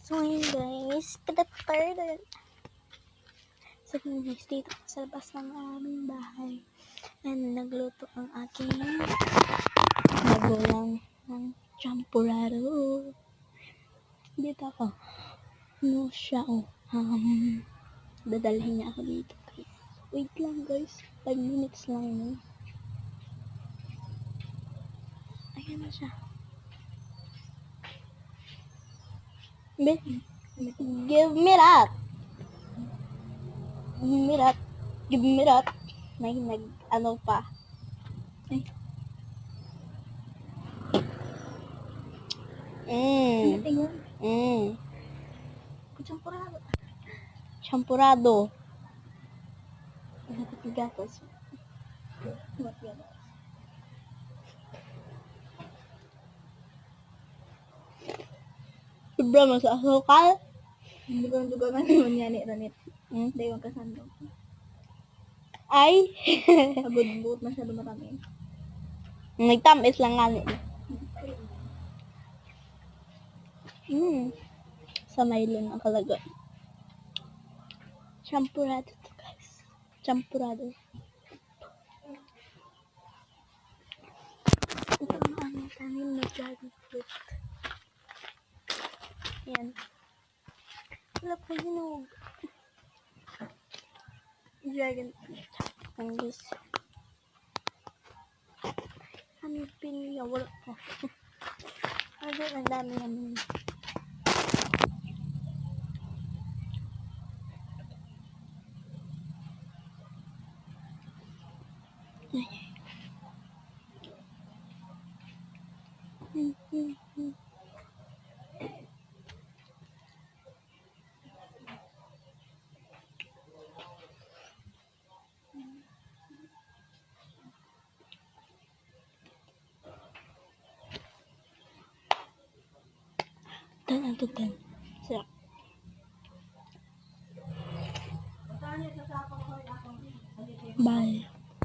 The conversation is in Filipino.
So ngayon guys, padapardan. So guys, dito sa labas ng aming bahay. And nagluto ang aking magulang ng champurado. Dito ako. No siya dadalhin niya ako dito guys. Wait lang guys. 5 minutes lang yun. Ayan na siya. Give me that. Give me that. Give me that. May ano pa. Ay. Champurado. Champurado. Gatas. What gatas? Sobra mo sa asukal. Dugang-dugangan naman yan ni Ranit. Hindi yung kasandong. Ay! Pagod-buot na siya dumarami. Nagtamis lang nga niya. Sa Mylon ang kalagay. Champurado to guys. Champurado. Ito ang aming tanim na dragon fruit. Yan. Wala pa hinog. Dragon fruit. Ang guys. Aming piniya. Wala pa. Ano ang dami namin. Tan. Sarap. Bye.